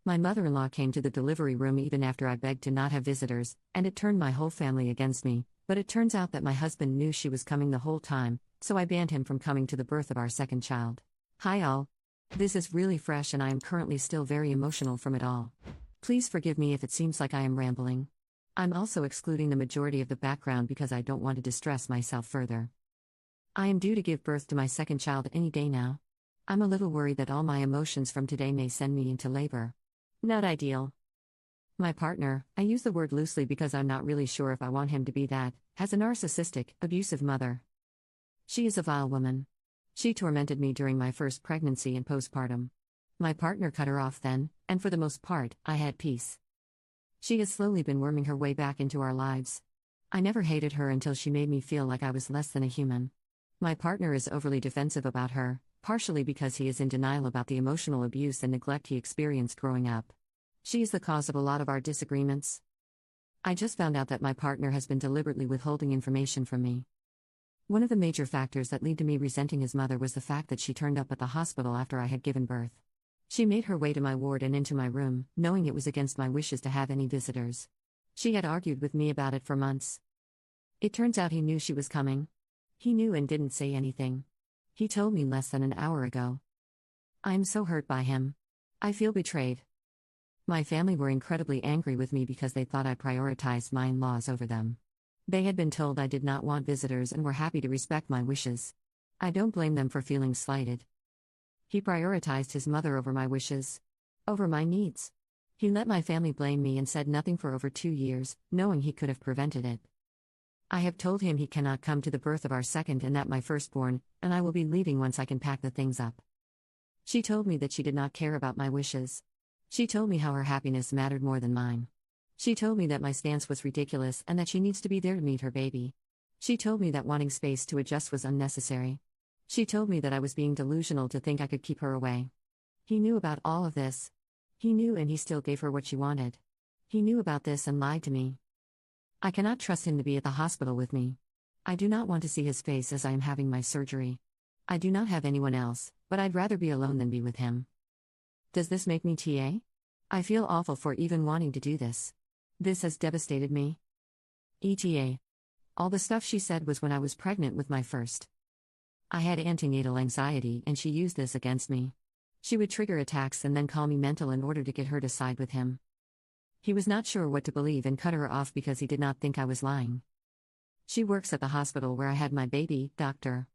My mother-in-law came to the delivery room even after I begged to not have visitors, and it turned my whole family against me, but it turns out that my husband knew she was coming the whole time, so I banned him from coming to the birth of our second child. Hi all. This is really fresh and I am currently still very emotional from it all. Please forgive me if it seems like I am rambling. I'm also excluding the majority of the background because I don't want to distress myself further. I am due to give birth to my second child any day now. I'm a little worried that all my emotions from today may send me into labor. Not ideal. My partner, I use the word loosely because I'm not really sure if I want him to be that, has a narcissistic, abusive mother. She is a vile woman. She tormented me during my first pregnancy and postpartum. My partner cut her off then, and for the most part, I had peace. She has slowly been worming her way back into our lives. I never hated her until she made me feel like I was less than a human. My partner is overly defensive about her, partially because he is in denial about the emotional abuse and neglect he experienced growing up. She is the cause of a lot of our disagreements. I just found out that my partner has been deliberately withholding information from me. One of the major factors that lead to me resenting his mother was the fact that she turned up at the hospital after I had given birth. She made her way to my ward and into my room, knowing it was against my wishes to have any visitors. She had argued with me about it for months. It turns out he knew she was coming. He knew and didn't say anything. He told me less than an hour ago. I am so hurt by him. I feel betrayed. My family were incredibly angry with me because they thought I prioritized my in-laws over them. They had been told I did not want visitors and were happy to respect my wishes. I don't blame them for feeling slighted. He prioritized his mother over my wishes, over my needs. He let my family blame me and said nothing for over 2 years, knowing he could have prevented it. I have told him he cannot come to the birth of our second and that my firstborn, and I will be leaving once I can pack the things up. She told me that she did not care about my wishes. She told me how her happiness mattered more than mine. She told me that my stance was ridiculous and that she needs to be there to meet her baby. She told me that wanting space to adjust was unnecessary. She told me that I was being delusional to think I could keep her away. He knew about all of this. He knew and he still gave her what she wanted. He knew about this and lied to me. I cannot trust him to be at the hospital with me. I do not want to see his face as I am having my surgery. I do not have anyone else, but I'd rather be alone than be with him. Does this make me TA? I feel awful for even wanting to do this. This has devastated me. ETA. All the stuff she said was when I was pregnant with my first. I had antenatal anxiety and she used this against me. She would trigger attacks and then call me mental in order to get her to side with him. He was not sure what to believe and cut her off because he did not think I was lying. She works at the hospital where I had my baby, doctor.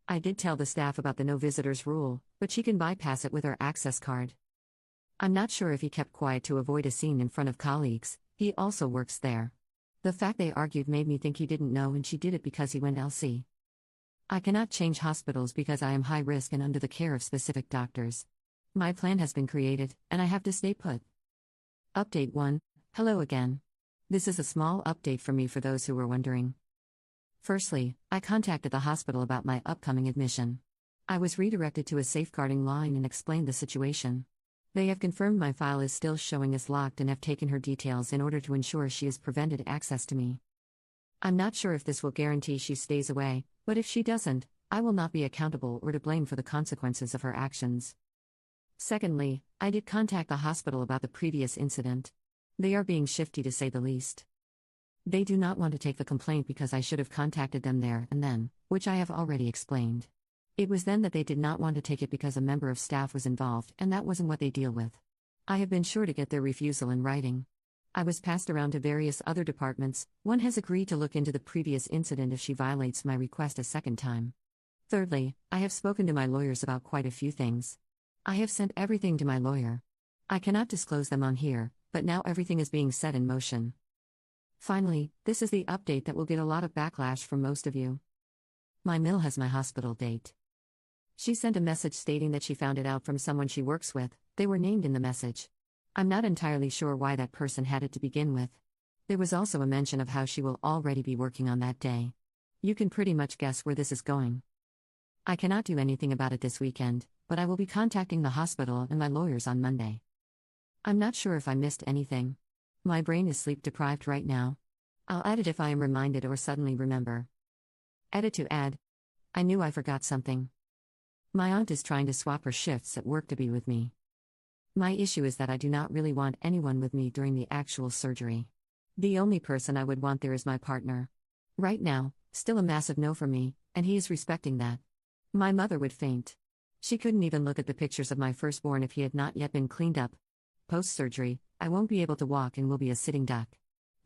I did tell the staff about the no visitors rule, but she can bypass it with her access card. I'm not sure if he kept quiet to avoid a scene in front of colleagues. He also works there. The fact they argued made me think he didn't know and she did it because he went LC. I cannot change hospitals because I am high risk and under the care of specific doctors. My plan has been created, and I have to stay put. Update 1. Hello again. This is a small update for me for those who were wondering. Firstly, I contacted the hospital about my upcoming admission. I was redirected to a safeguarding line and explained the situation. They have confirmed my file is still showing as locked and have taken her details in order to ensure she is prevented access to me. I'm not sure if this will guarantee she stays away, but if she doesn't, I will not be accountable or to blame for the consequences of her actions. Secondly, I did contact the hospital about the previous incident. They are being shifty to say the least. They do not want to take the complaint because I should have contacted them there and then, which I have already explained. It was then that they did not want to take it because a member of staff was involved and that wasn't what they deal with. I have been sure to get their refusal in writing. I was passed around to various other departments. One has agreed to look into the previous incident if she violates my request a second time. Thirdly, I have spoken to my lawyers about quite a few things. I have sent everything to my lawyer. I cannot disclose them on here, but now everything is being set in motion. Finally, this is the update that will get a lot of backlash from most of you. My mill has my hospital date. She sent a message stating that she found it out from someone she works with. They were named in the message. I'm not entirely sure why that person had it to begin with. There was also a mention of how she will already be working on that day. You can pretty much guess where this is going. I cannot do anything about it this weekend, but I will be contacting the hospital and my lawyers on Monday. I'm not sure if I missed anything. My brain is sleep deprived right now. I'll add it if I am reminded or suddenly remember. Edit to add. I knew I forgot something. My aunt is trying to swap her shifts at work to be with me. My issue is that I do not really want anyone with me during the actual surgery. The only person I would want there is my partner. Right now, still a massive no for me, and he is respecting that. My mother would faint. She couldn't even look at the pictures of my firstborn if he had not yet been cleaned up. Post-surgery, I won't be able to walk and will be a sitting duck.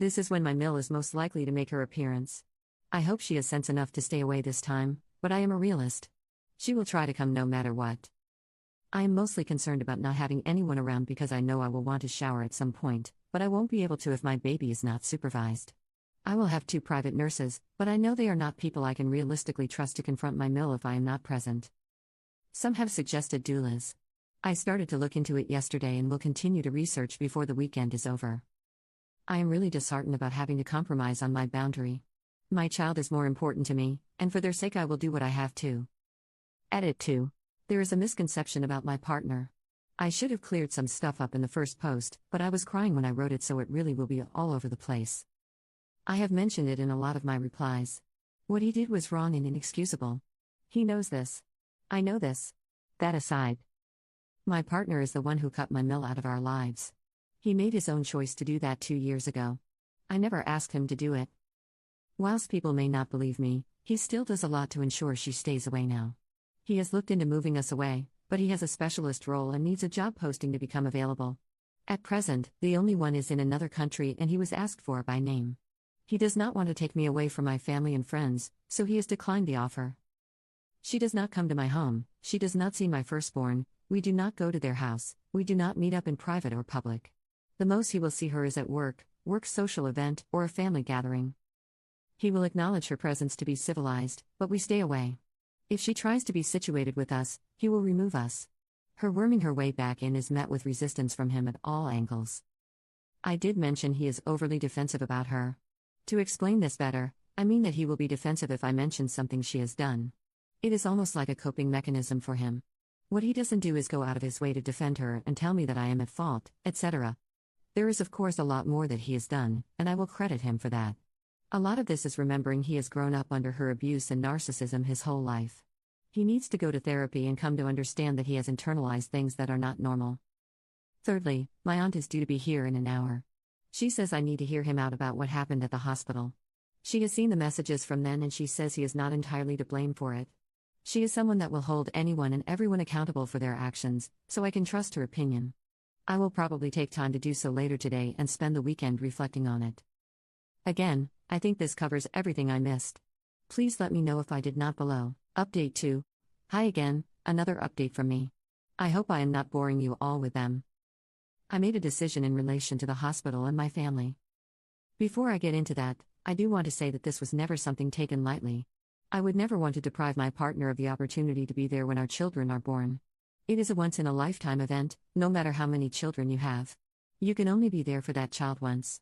This is when my Mill is most likely to make her appearance. I hope she has sense enough to stay away this time, but I am a realist. She will try to come no matter what. I am mostly concerned about not having anyone around because I know I will want to shower at some point, but I won't be able to if my baby is not supervised. I will have 2 private nurses, but I know they are not people I can realistically trust to confront my Mill if I am not present. Some have suggested doulas. I started to look into it yesterday and will continue to research before the weekend is over. I am really disheartened about having to compromise on my boundary. My child is more important to me, and for their sake I will do what I have to. Edit 2. There is a misconception about my partner. I should have cleared some stuff up in the first post, but I was crying when I wrote it, so it really will be all over the place. I have mentioned it in a lot of my replies. What he did was wrong and inexcusable. He knows this. I know this. That aside, my partner is the one who cut my Mill out of our lives. He made his own choice to do that 2 years ago. I never asked him to do it. Whilst people may not believe me, he still does a lot to ensure she stays away now. He has looked into moving us away, but he has a specialist role and needs a job posting to become available. At present, the only one is in another country and he was asked for by name. He does not want to take me away from my family and friends, so he has declined the offer. She does not come to my home, she does not see my firstborn, we do not go to their house, we do not meet up in private or public. The most he will see her is at work social event, or a family gathering. He will acknowledge her presence to be civilized, but we stay away. If she tries to be situated with us, he will remove us. Her worming her way back in is met with resistance from him at all angles. I did mention he is overly defensive about her. To explain this better, I mean that he will be defensive if I mention something she has done. It is almost like a coping mechanism for him. What he doesn't do is go out of his way to defend her and tell me that I am at fault, etc. There is of course a lot more that he has done, and I will credit him for that. A lot of this is remembering he has grown up under her abuse and narcissism his whole life. He needs to go to therapy and come to understand that he has internalized things that are not normal. Thirdly, my aunt is due to be here in an hour. She says I need to hear him out about what happened at the hospital. She has seen the messages from then and she says he is not entirely to blame for it. She is someone that will hold anyone and everyone accountable for their actions, so I can trust her opinion. I will probably take time to do so later today and spend the weekend reflecting on it. Again, I think this covers everything I missed. Please let me know if I did not below. Update 2. Hi again, another update from me. I hope I am not boring you all with them. I made a decision in relation to the hospital and my family. Before I get into that, I do want to say that this was never something taken lightly. I would never want to deprive my partner of the opportunity to be there when our children are born. It is a once-in-a-lifetime event, no matter how many children you have. You can only be there for that child once.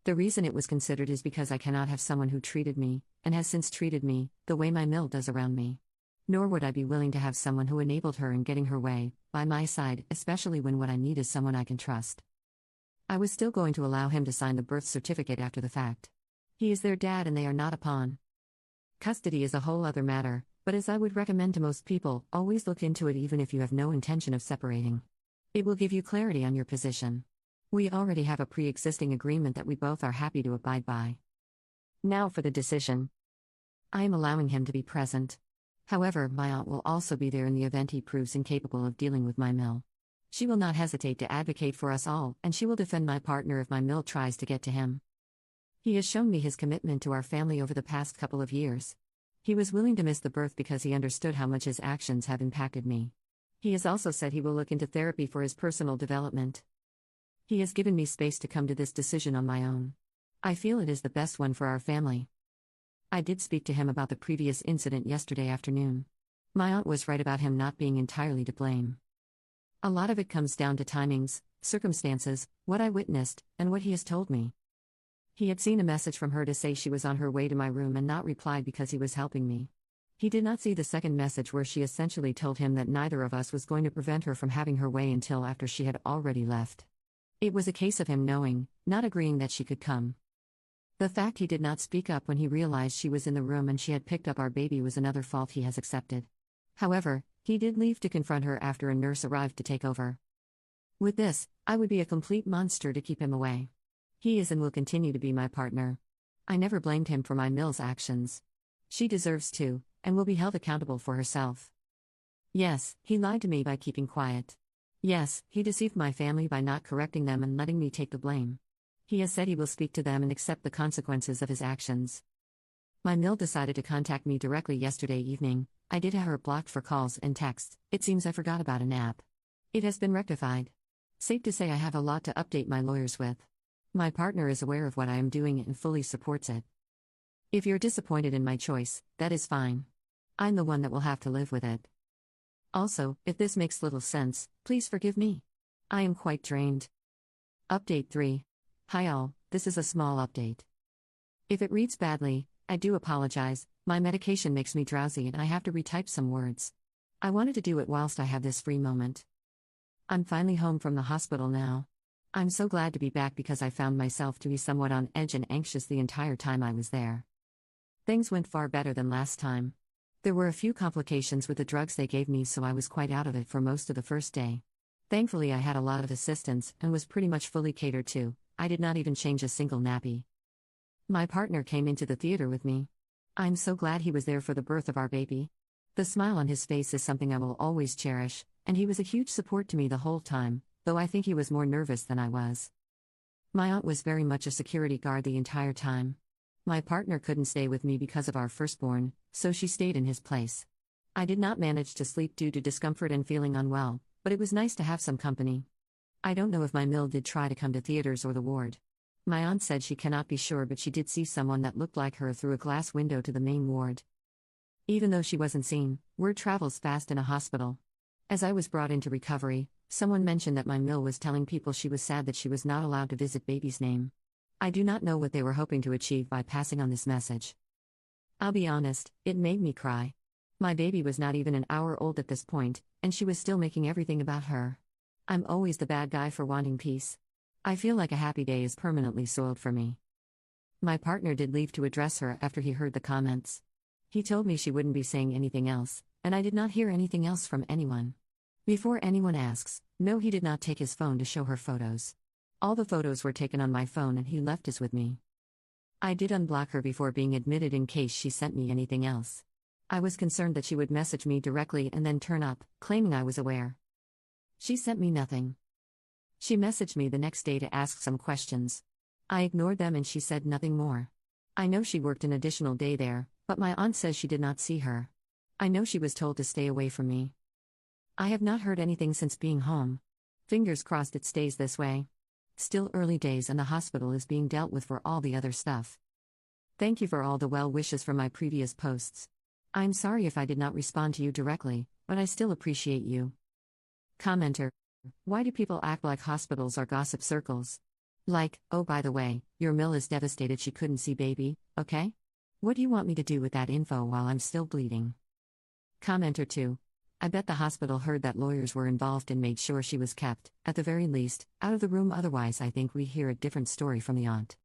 The reason it was considered is because I cannot have someone who treated me, and has since treated me, the way my Mill does around me. Nor would I be willing to have someone who enabled her in getting her way, by my side, especially when what I need is someone I can trust. I was still going to allow him to sign the birth certificate after the fact. He is their dad and they are not a pawn. Custody is a whole other matter, but as I would recommend to most people, always look into it even if you have no intention of separating. It will give you clarity on your position. We already have a pre-existing agreement that we both are happy to abide by. Now for the decision. I am allowing him to be present. However, my aunt will also be there in the event he proves incapable of dealing with my Mill. She will not hesitate to advocate for us all, and she will defend my partner if my Mill tries to get to him. He has shown me his commitment to our family over the past couple of years. He was willing to miss the birth because he understood how much his actions have impacted me. He has also said he will look into therapy for his personal development. He has given me space to come to this decision on my own. I feel it is the best one for our family. I did speak to him about the previous incident yesterday afternoon. My aunt was right about him not being entirely to blame. A lot of it comes down to timings, circumstances, what I witnessed, and what he has told me. He had seen a message from her to say she was on her way to my room and not replied because he was helping me. He did not see the second message where she essentially told him that neither of us was going to prevent her from having her way until after she had already left. It was a case of him knowing, not agreeing that she could come. The fact he did not speak up when he realized she was in the room and she had picked up our baby was another fault he has accepted. However, he did leave to confront her after a nurse arrived to take over. With this, I would be a complete monster to keep him away. He is and will continue to be my partner. I never blamed him for my Mill's actions. She deserves to, and will be held accountable for herself. Yes, he lied to me by keeping quiet. Yes, he deceived my family by not correcting them and letting me take the blame. He has said he will speak to them and accept the consequences of his actions. My Mill decided to contact me directly yesterday evening. I did have her blocked for calls and texts. It seems I forgot about an app. It has been rectified. Safe to say I have a lot to update my lawyers with. My partner is aware of what I am doing and fully supports it. If you're disappointed in my choice, that is fine. I'm the one that will have to live with it. Also, if this makes little sense, please forgive me. I am quite drained. Update 3. Hi all, this is a small update. If it reads badly, I do apologize. My medication makes me drowsy and I have to retype some words. I wanted to do it whilst I have this free moment. I'm finally home from the hospital now. I'm so glad to be back because I found myself to be somewhat on edge and anxious the entire time I was there. Things went far better than last time. There were a few complications with the drugs they gave me, so I was quite out of it for most of the first day. Thankfully, I had a lot of assistance and was pretty much fully catered to. I did not even change a single nappy. My partner came into the theater with me. I'm so glad he was there for the birth of our baby. The smile on his face is something I will always cherish, and he was a huge support to me the whole time, though I think he was more nervous than I was. My aunt was very much a security guard the entire time. My partner couldn't stay with me because of our firstborn, so she stayed in his place. I did not manage to sleep due to discomfort and feeling unwell, but it was nice to have some company. I don't know if my Mill did try to come to theaters or the ward. My aunt said she cannot be sure, but she did see someone that looked like her through a glass window to the main ward. Even though she wasn't seen, word travels fast in a hospital. As I was brought into recovery, someone mentioned that my Mill was telling people she was sad that she was not allowed to visit baby's name. I do not know what they were hoping to achieve by passing on this message. I'll be honest, it made me cry. My baby was not even an hour old at this point, and she was still making everything about her. I'm always the bad guy for wanting peace. I feel like a happy day is permanently soiled for me. My partner did leave to address her after he heard the comments. He told me she wouldn't be saying anything else, and I did not hear anything else from anyone. Before anyone asks, no, he did not take his phone to show her photos. All the photos were taken on my phone and he left his with me. I did unblock her before being admitted in case she sent me anything else. I was concerned that she would message me directly and then turn up, claiming I was aware. She sent me nothing. She messaged me the next day to ask some questions. I ignored them and she said nothing more. I know she worked an additional day there, but my aunt says she did not see her. I know she was told to stay away from me. I have not heard anything since being home. Fingers crossed it stays this way. Still early days and the hospital is being dealt with for all the other stuff. Thank you for all the well wishes from my previous posts. I'm sorry if I did not respond to you directly, but I still appreciate you. Commenter. Why do people act like hospitals are gossip circles? Like, oh by the way, your Mill is devastated she couldn't see baby, okay? What do you want me to do with that info while I'm still bleeding? Commenter 2. I bet the hospital heard that lawyers were involved and made sure she was kept, at the very least, out of the room, otherwise I think we hear a different story from the aunt.